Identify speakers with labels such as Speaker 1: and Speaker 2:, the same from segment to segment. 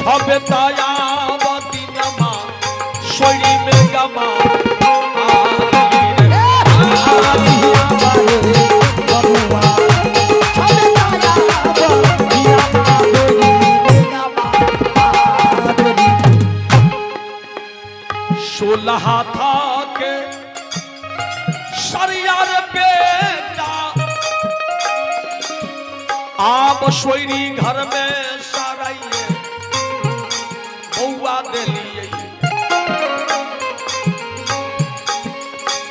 Speaker 1: হবে তায়াবতী নামা শৈলী মে গামা सोलहा था के सरियार बेटा आप सोयरी घर में साराइए बउआ दिलिए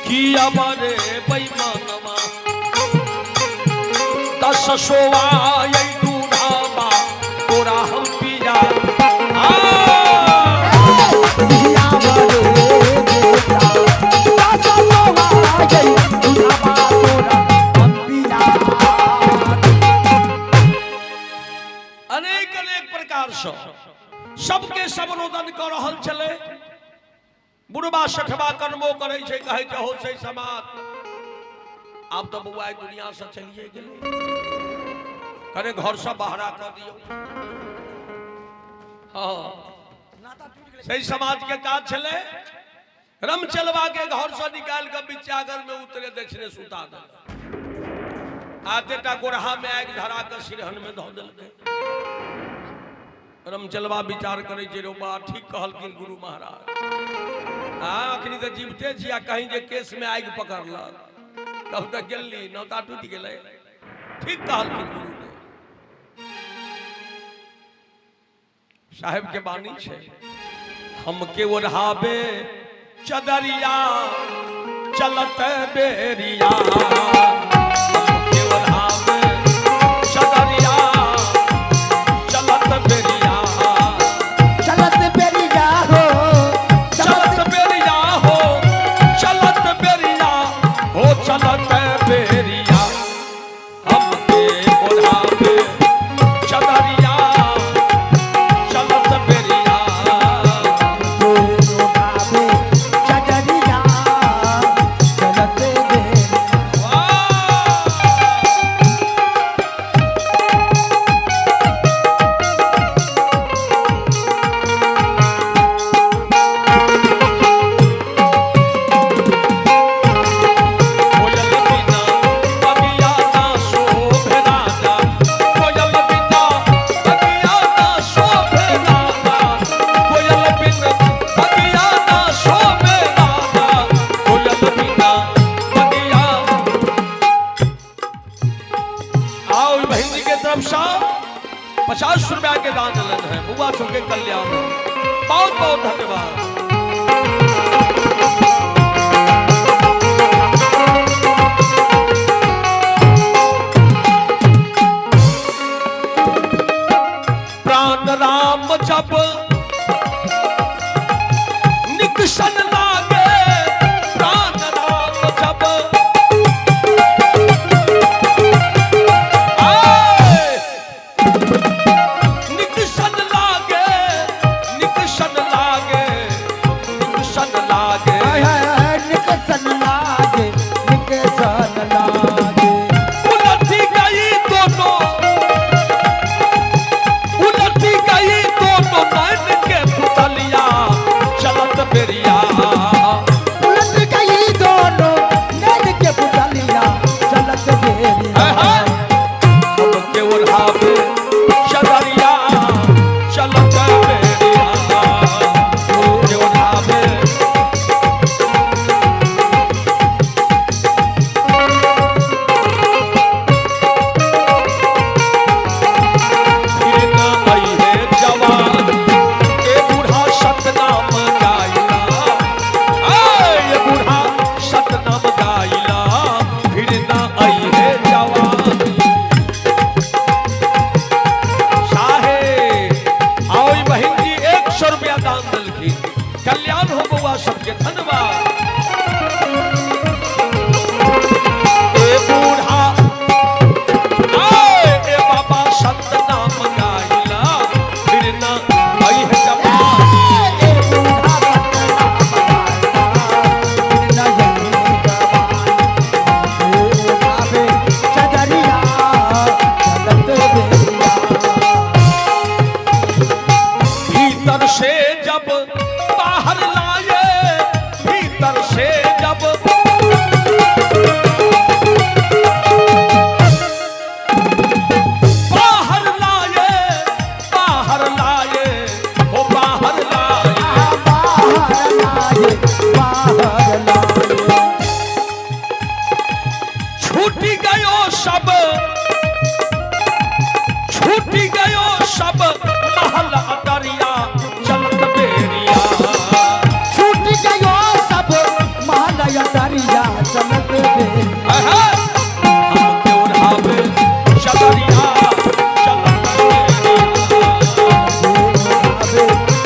Speaker 1: कि अमरे बेईमानमा 10 सोवा ये दूधामा तोरा हम पिया अनेक अनेक प्रकार से सबके सब रोदन कर रहल चले बुढ़बा सठबा कर्मो करे छे कहे जे हो से समाज आप तो बुआ दुनिया से चलिए गेले करे घर से बाहरा कर दियो हां सही समाज के काज चले रम चलवा के घर से निकाल के बिचागर में उतरे दक्षिणे सुता दे आतेटा गोरहा में आग धरा के सिरहन में धो दल रम चलवा विचार करे जे रोबा ठीक कहलकिन गुरु महाराज अखनी तो जीवते छिया कहीं जे केस में आग पकड़ल तब तक गेली नौता टूट गेले ठीक कहलकिन गुरु ने साहेब के बानी छे हमके ओढ़ाबे चदरिया चलत बेरिया हमके ओढ़ाबे चदरिया चलत बेरिया
Speaker 2: चलत बेरिया हो
Speaker 1: चलत बेरिया हो चलत बेरिया हो चलत बेरिया हमके ओढ़ाबे चदरिया चलत बेरिया ₹50 के दान दलन है बुआ सबके कल्याण बहुत बहुत धन्यवाद। प्राण राम जब निकसन लागे प्राण राम जब चलत बेरिया फूटी गयो सब महल अटरिया चलत बेरिया
Speaker 2: छूट गयो सब महल अटरिया चलत बेरिया
Speaker 1: हमके उड़ावे चदरिया चलत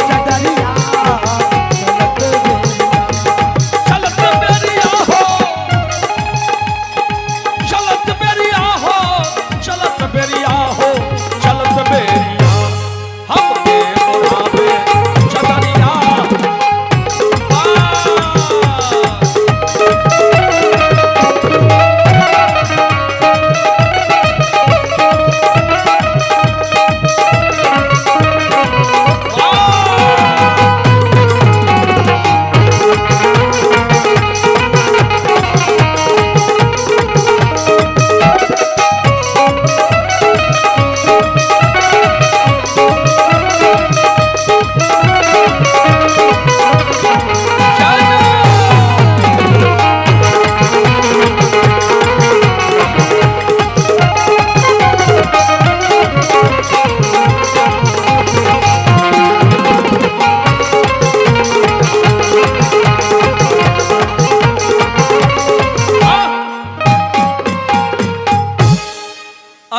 Speaker 2: चदरिया
Speaker 1: चलत बेरिया हो चलत बेरिया हो चलत बेरिया हो चलत बेरिया हमके उड़ावे चदरिया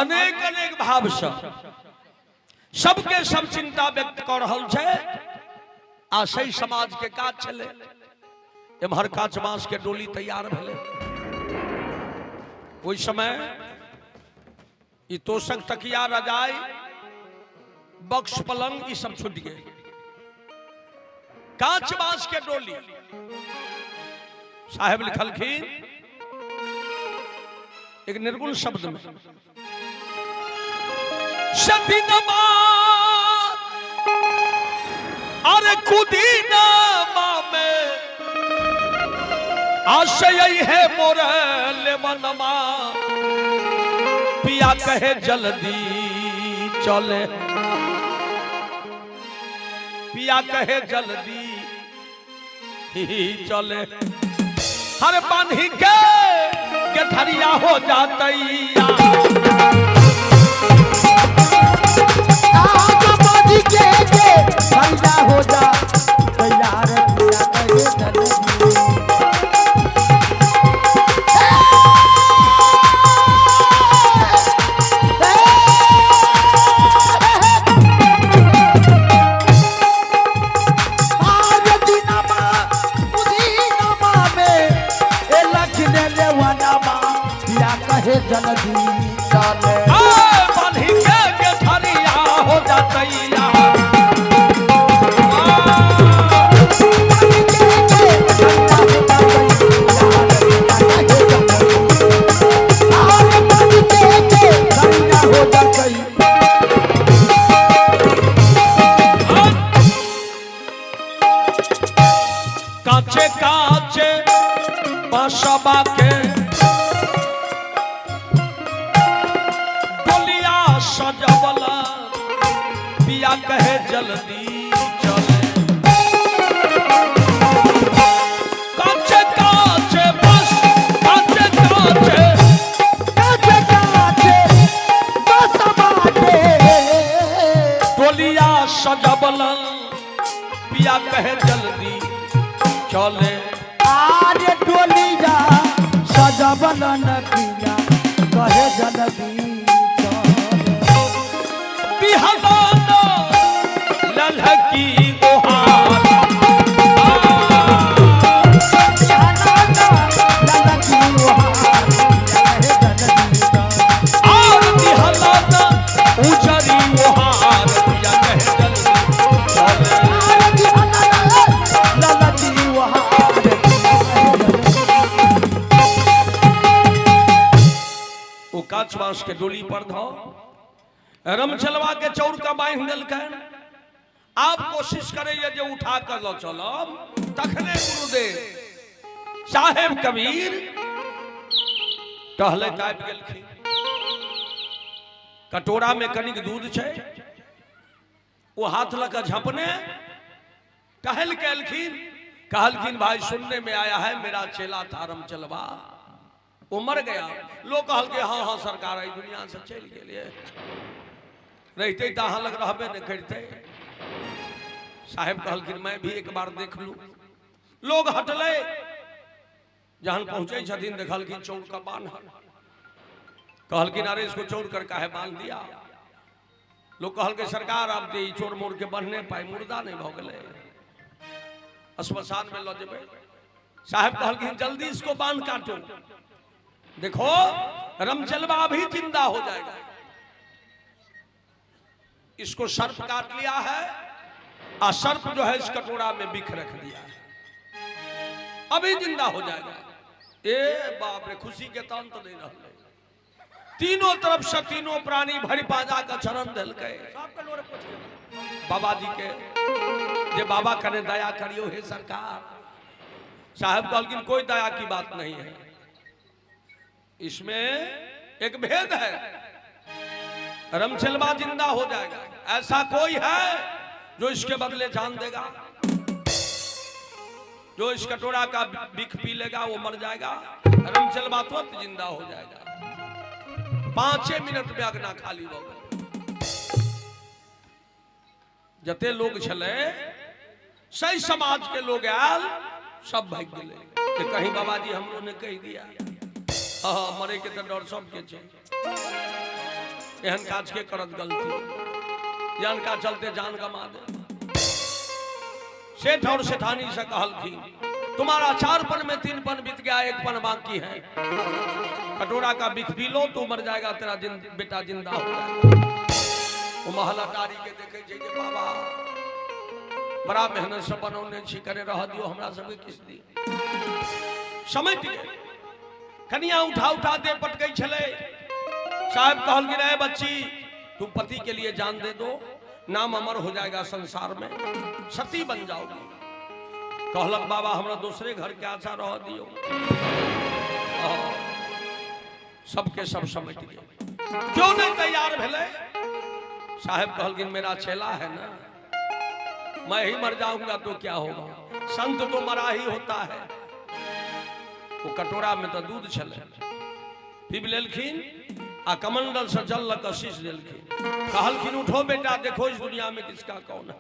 Speaker 1: अनेक अनेक भाव से सबके सब चिंता व्यक्त कर रहल छे आ सही समाज के काज चले एम्हर कांच बांस के डोली तैयार भेले ओई समय ई तोषक तकिया रजाई बक्स पलंग ई सब छूट गए कांच बांस के डोली साहेब लिखलखिन एक निर्गुण शब्द में शतीनमा अरे कुदीनमा में आशय है मोरल मनमा पिया कहे जल्दी चले पिया कहे जल्दी ही चले हर बांधी के गठरिया हो जातैया
Speaker 2: ठंडा हो जा तैयार पिया कहे जल्दी कहे जल्दी चले
Speaker 1: बांधी के गठरिया हो जातैया काचे काचे बांसबा के डोलिया सजवला पिया कहे जल्दी चले काचे काचे बस काचे काचे डोलिया सजवला पिया कहे जल्दी चले
Speaker 2: आरे डोलिया सजवलन पिया कहे जल्दी
Speaker 1: बिहलाना ललकी ओहार और बिहलाना उजरी ओहार पिया कहे जल्दी वो कांच बांस के डोली पर धो रमचलवा के चौर का बांध दिलक आप कोशिश करिए जो उठा कर लो चलो तखने गुरुदेव साहेब कबीर टहले काट गेलखिन कटोरा में कनिक दूध छे वो हाथ लगा झपने टहल के अलखिन कहलखिन भाई सुनने में आया है मेरा चेला था रमचलवा वो मर गया लोग कहल के हाँ हाँ सरकार आई दुनिया से चल गए रहते तहाँ लग रहबे नहीं करते। साहेब कहलखिन मैं भी एक बार देख लू। लोग हटले, जहां पहुंचे छथिन देखलखिन चौर का बांधल। कहलखिन अरे इसको चौर कर काहे बांध दिया। लोग कहल के सरकार आप दे चोर मोर के बनने पाए, मुर्दा नहीं भ गए, अस्मशान में ल जेबे। साहब कहलखिन जल्दी इसको बांध काटो, देखो रमचलवा भी जिंदा हो जाएगा। इसको सर्प काट लिया है और सर्प जो है इस कटोरा में बिख रख दिया है, अभी जिंदा हो जाएगा। ए बाप रे, खुशी के तान तो नहीं रहे। तीनों तरफ से तीनों प्राणी भरी पाजा का चरण दिल गए बाबा जी के, जे बाबा करे दया करियो हे सरकार। साहब कहलखिन कोई दया की बात नहीं है, इसमें एक भेद है, रमचलवा जिंदा हो जाएगा। ऐसा कोई है जो इसके बदले जान देगा? जो इस कटोरा का बिख पी लेगा वो मर जाएगा, रमचलवा तुरंत जिंदा हो जाएगा। 5 मिनट में अगना खाली हो गए। जते लोग छले सही समाज के लोग आयल, सब भाग गए कि कहीं बाबा जी हम लोग ने कह दिया हाँ मरे के तो डर सब के एहन काज के करत गलती, जान का चलते जान गमा दे। सेठ और सेठानी से कहलखिन तुम्हारा 4 पन में 3 पन बीत गया, 1 पन बाकी है, कटोरा का बिख पी लो तो मर जाएगा, तेरा बेटा जिंदा हो जाएगा। वो महला टारी के देखे जे बाबा बड़ा मेहनत से बनौने छी करे रह दियो, हमरा सबके किस दी समय दिए। कन्या उठा उठा दे पटकै छले। साहब कहलखिन रे बच्ची तुम पति के लिए जान दे दो, नाम अमर हो जाएगा संसार में, सती बन जाओगी। कहलक बाबा हमरा दूसरे घर के आशा रह दियो। सबके सब समझ गए, क्यों नहीं तैयार भेले। साहब कहलखिन मेरा चेला है ना, मैं ही मर जाऊंगा तो क्या होगा, संत तो मरा ही होता है। वो कटोरा में तो दूध छले, पीब लेलखिन आ कमंडल से जल लग शीश देलखिन। कहलखिन उठो बेटा, देखो इस दुनिया में किसका कौन है।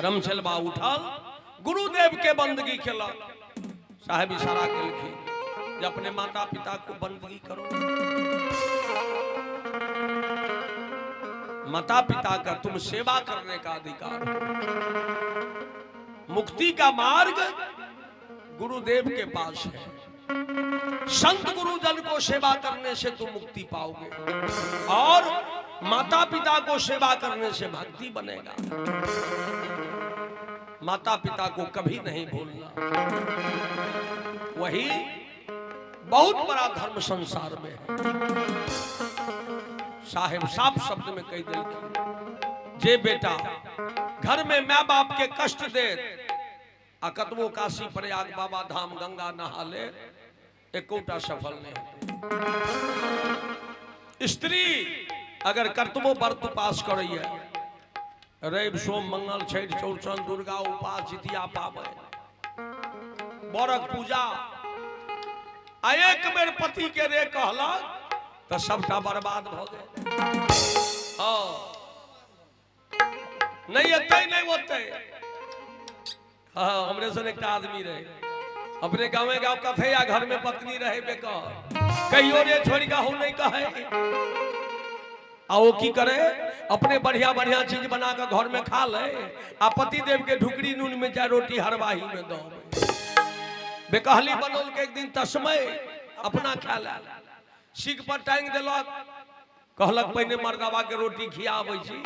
Speaker 1: रमचलवा उठल, गुरुदेव के बंदगी केलक। साहब इशारा केलखिन जे अपने माता पिता को बंदगी करो। माता पिता का तुम सेवा करने का अधिकार हो। मुक्ति का मार्ग गुरुदेव के पास है। संत गुरुजन को सेवा करने से तुम मुक्ति पाओगे और माता पिता को सेवा करने से भक्ति बनेगा। माता पिता को कभी नहीं भूलना, वही बहुत बड़ा धर्म संसार में है। साहेब साफ शब्द में कह दिल जे बेटा घर में माँ बाप के कष्ट दे आ कतबो काशी प्रयाग बाबा धाम गंगा नहा ले, एकोटा सफल नहीं होते। स्त्री अगर कर्तव्य व्रत उपास करिए, रवि सोम मंगल छठ चौरचन दुर्गा उपास जितिया पावे, बरक पूजा आ एक बेर पति के रे कहलक तो सबटा बर्बाद भ गए। नहीं अते नहीं होते। हाँ हमरे से एक आदमी रहे, अपने गाँव कथे या घर में पत्नी रहे बेकार, कहियो रे छोड़ का हो नहीं कहे। आओ की करे, अपने बढ़िया बढ़िया चीज बना कर घर में खा ले, आ पति देव के ढुकड़ी नून में चाहे रोटी हरवाही में दो। बेकहली बनल के एक दिन तस्मय अपना खा ला, सीख पर टांग दिलक, कहलक पहले मर्दाबा के रोटी खियाबै छी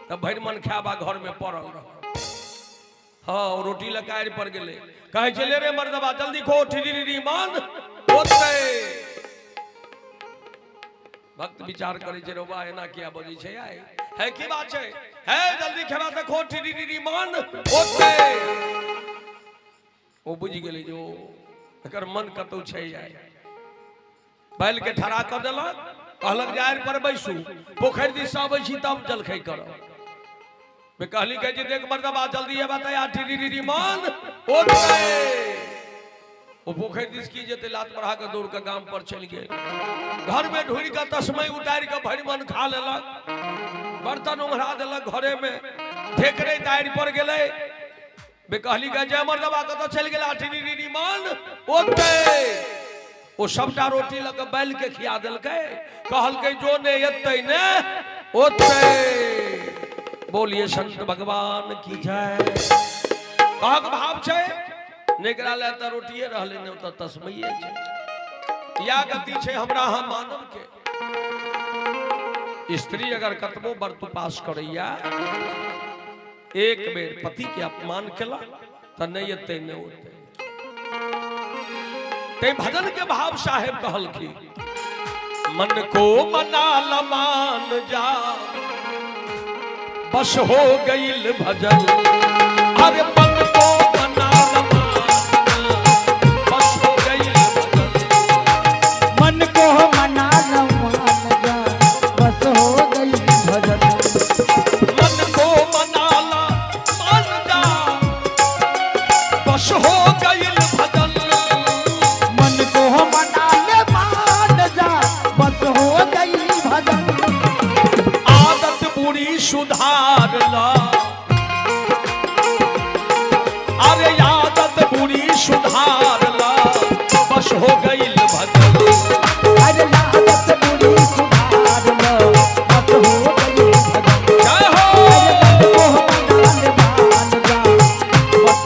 Speaker 1: तब भरि मन खाबा घर में पड़ल रह। हाँ रोटी लकार पर गेले, कहे चले रे मर्दाबा जल्दी खो, ठिरी मान होते। भक्त विचार करे जे रोबा एना किया बजै छै, आय है की बात छै, है जल्दी खेबा त खो, ठिरी मान होते। ओ बुझि गेलै जो एकर मन कतौ छै। आय बैल के ठड़ा कर देलक, कहलक जायर पर बैसू, पोखरि दिस आबै छी तब जलखै करब। मैं कहली कह जी देख मर्दबा जल्दी ये बताया ठिरी मान ओते। वो पोखर दिस की जते लात बढ़ा के दौड़ के गांव पर चल गए। घर में ढूंढ के तस्मई उतार के भरी मन खा लेलक, बर्तन उघरा देलक, घरे में ठेकरे तार पर गेले। बे कहली का जय मर्दबा कत चल गेला टिनी मन ओते वो सबटा रोटी लग बैल के खिया देलकै, कहलकै जो ने एतै ने ओते। बोलिए संत भगवान की जय। कहक भाव छै नेकरा ले त रोटिए रहले ने त तस्मैये छै। या गति छै हमरा हम मानव के। स्त्री अगर कतबो बर्तु पास करैया, एक बेर पति के अपमान केला त नहीं एतै ने ओतै। ते भजन के भाव साहेब कहल की मन को मना लमान जा बस हो गईल भजन। अरे मन को मना लमान बस हो गईल भजन।
Speaker 2: मन को मना लमान जा बस हो गई भजन।
Speaker 1: मन को मना लमान जा बस हो गईल भजन।
Speaker 2: मन को मना ले मान जा बस हो गई भजन।
Speaker 1: आदत बुरी सुधार ला, अरे आदत बुरी सुधार ला बस हो गईल भजन।
Speaker 2: अरे आदत बुरी सुधार लो बस हो गई भजन।
Speaker 1: जय हो।
Speaker 2: अरे मन को मना ले मान जा बस।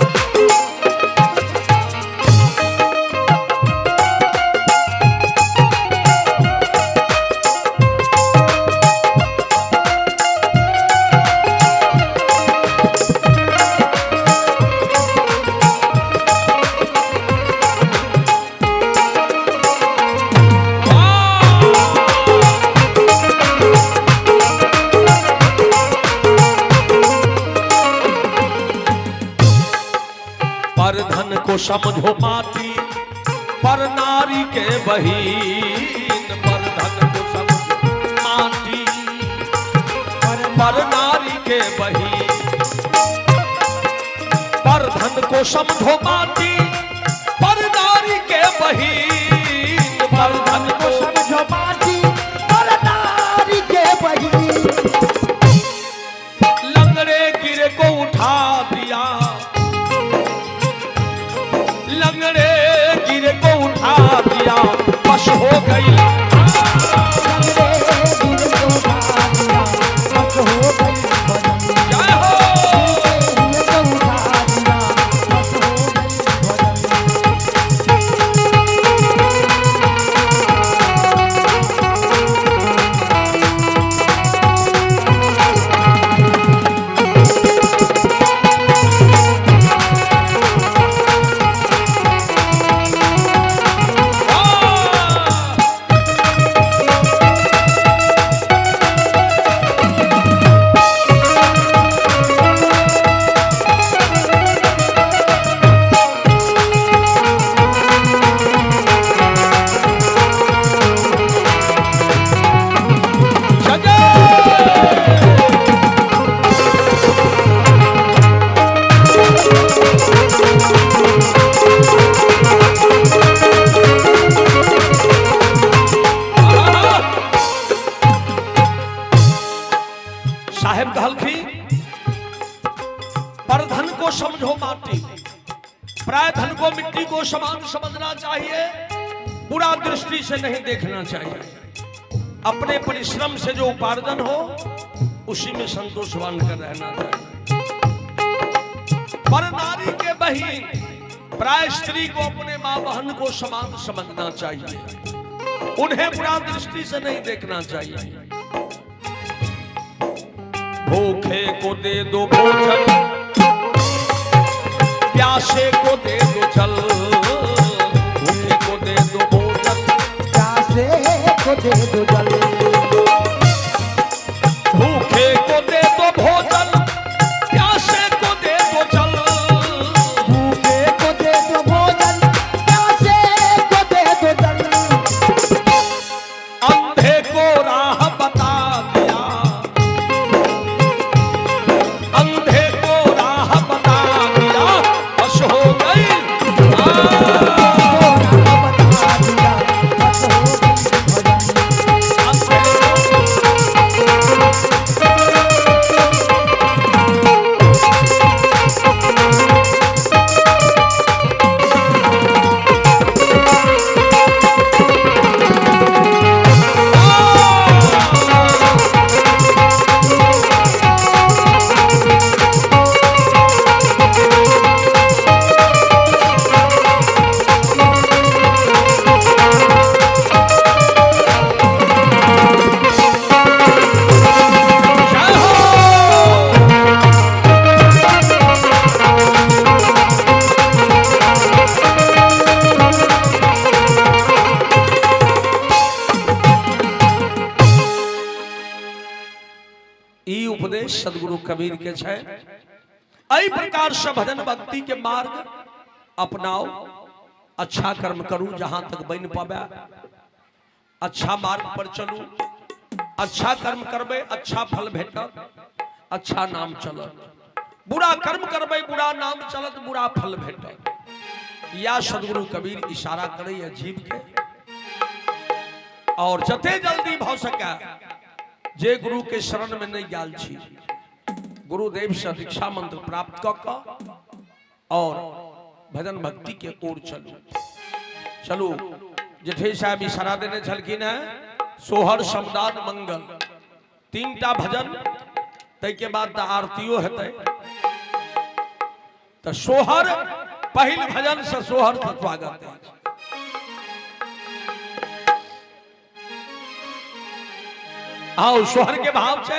Speaker 1: पर धन को समझो माटी, पर नारी के बहीन। पर धन को समझो माटी, पर नारी के बहीन। पर धन को समझो माटी, पर नारी के बहीन। पर धन को
Speaker 2: समझो माटी पर नारी के बही।
Speaker 1: लंगड़े गिरे को उठा दिया, लंगड़े गिरे को उठा दिया बस हो गई। जय हो। साहेब कहलखी पर धन को समझो माटी, प्राय धन को मिट्टी को समान समझना चाहिए, बुरा दृष्टि से नहीं देखना चाहिए। अपने परिश्रम से जो उपार्जन हो उसी में संतोषवान कर रहना चाहिए। पर नारी के बहीन, प्राय स्त्री को अपने मां बहन को समान समझना चाहिए, उन्हें बुरा दृष्टि से नहीं देखना चाहिए। भूखे को दे दो भोजन, प्यासे को दे दो जल। भूखे को दे दो भोजन,
Speaker 2: प्यासे को दे दो जल।
Speaker 1: भूखे को दे दो भोजन, प्यासे को दे दो जल।
Speaker 2: भूखे को दे दो भोजन, प्यासे को दे दो जल।
Speaker 1: अंधे को राह बता दिया, अंधे को राह बता दिया बस हो गई। ई उपदेश सदगुरु कबीर के छै। एहि प्रकार से भजन भक्ति के मार्ग अपनाओ, अच्छा कर्म करू जहां तक बन पावे, अच्छा मार्ग पर चलू, अच्छा कर्म करबे अच्छा फल भेटत, अच्छा नाम चलत, बुरा कर्म करबे बुरा नाम चलत बुरा फल भेटत। या सदगुरु कबीर इशारा करे जीव के। और जते जल्दी भ सके जे गुरु के शरण में नहीं गेल छी, गुरुदेव से दीक्षा मंत्र प्राप्त क और भजन भक्ति के ओर चलू। चलू जेठे साहब इशारा देने छलखिन है, सोहर समदान मंगल 3टा भजन, तै के बाद त आरतियो हेतै। तो सोहर पहिल भजन से सोहर से स्वागत है। आओ सोहर के भाव से